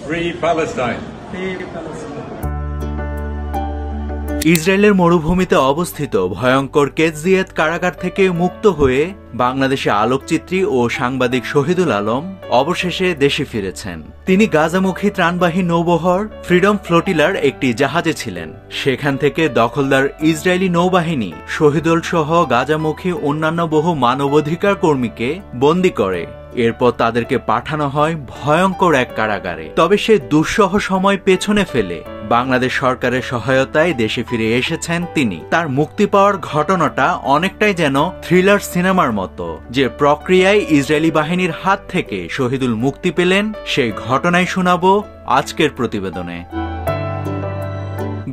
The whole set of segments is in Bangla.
Free Palestine. ইসরায়েলের মরুভূমিতে অবস্থিত ভয়ঙ্কর কেতজিয়েত কারাগার থেকে মুক্ত হয়ে বাংলাদেশে আলোকচিত্রী ও সাংবাদিক শহীদুল আলম অবশেষে দেশে ফিরেছেন। তিনি গাজামুখী ত্রাণবাহী নৌবহর ফ্রিডম ফ্লোটিলার একটি জাহাজে ছিলেন। সেখান থেকে দখলদার ইসরায়েলি নৌবাহিনী শহীদুল সহ গাজামুখী অন্যান্য বহু মানবাধিকার কর্মীকে বন্দী করে। এরপর তাদেরকে পাঠানো হয় ভয়ঙ্কর এক কারাগারে। তবে সে দুঃসহ সময় পেছনে ফেলে বাংলাদেশ সরকারের সহায়তায় দেশে ফিরে এসেছেন তিনি। তার মুক্তি পাওয়ার ঘটনাটা অনেকটাই যেন থ্রিলার সিনেমার মতো, যে প্রক্রিয়ায় ইসরায়েলি বাহিনীর হাত থেকে শহীদুল মুক্তি পেলেন সেই ঘটনাই শোনাবো আজকের প্রতিবেদনে।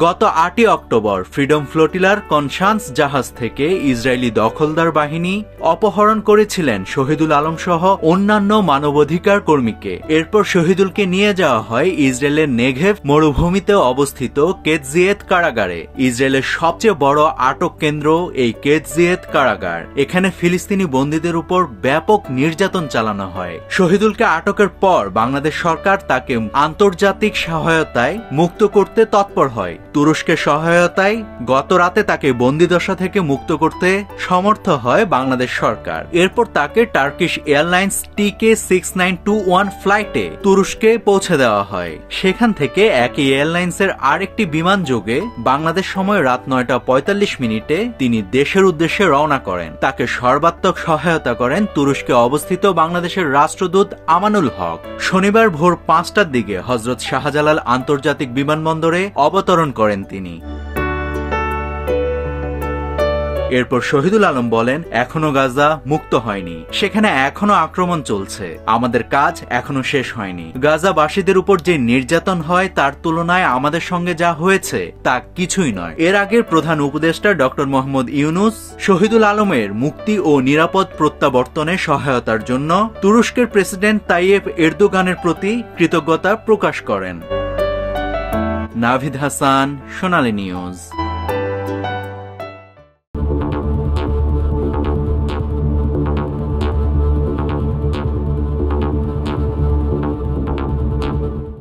গত 8 অক্টোবর ফ্রিডম ফ্লোটিলার কনসান্স জাহাজ থেকে ইসরায়েলি দখলদার বাহিনী অপহরণ করেছিলেন শহীদুল আলম সহ অন্যান্য মানবাধিকার কর্মীকে। এরপর শহীদুলকে নিয়ে যাওয়া হয় ইসরায়েলের নেঘেভ মরুভূমিতে অবস্থিত কেতজিয়েত কারাগারে। ইসরায়েলের সবচেয়ে বড় আটক কেন্দ্র এই কেতজিয়েত কারাগার। এখানে ফিলিস্তিনি বন্দীদের উপর ব্যাপক নির্যাতন চালানো হয়। শহীদুলকে আটকের পর বাংলাদেশ সরকার তাকে আন্তর্জাতিক সহায়তায় মুক্ত করতে তৎপর হয়। তুরস্কের সহায়তায় গত রাতে তাকে বন্দিদশা থেকে মুক্ত করতে সমর্থ হয় বাংলাদেশ সরকার। এরপর তাকে টার্কিশ এয়ারলাইন্স TK6921 ফ্লাইটে তুরস্কে পৌঁছে দেওয়া হয়। সেখান থেকে একই এয়ারলাইন্সের আরেকটি বিমান যোগে বাংলাদেশ সময় রাত 9:45 তিনি দেশের উদ্দেশ্যে রওনা করেন। তাকে সর্বাত্মক সহায়তা করেন তুরস্কে অবস্থিত বাংলাদেশের রাষ্ট্রদূত আমানুল হক। শনিবার ভোর 5টার দিকে হযরত শাহজালাল আন্তর্জাতিক বিমানবন্দরে অবতরণ করেন তিনি। এরপর শহীদুল আলম বলেন, এখনো গাজা মুক্ত হয়নি, সেখানে এখনো আক্রমণ চলছে, আমাদের কাজ এখনো শেষ হয়নি। গাজাবাসীদের উপর যে নির্যাতন হয় তার তুলনায় আমাদের সঙ্গে যা হয়েছে তা কিছুই নয়। এর আগের প্রধান উপদেষ্টা ডক্টর মোহাম্মদ ইউনুস শহীদুল আলমের মুক্তি ও নিরাপদ প্রত্যাবর্তনে সহায়তার জন্য তুরস্কের প্রেসিডেন্ট তাইয়েপ এরদোগানের প্রতি কৃতজ্ঞতা প্রকাশ করেন। নাভিদ হাসান, সোনালী নিউজ।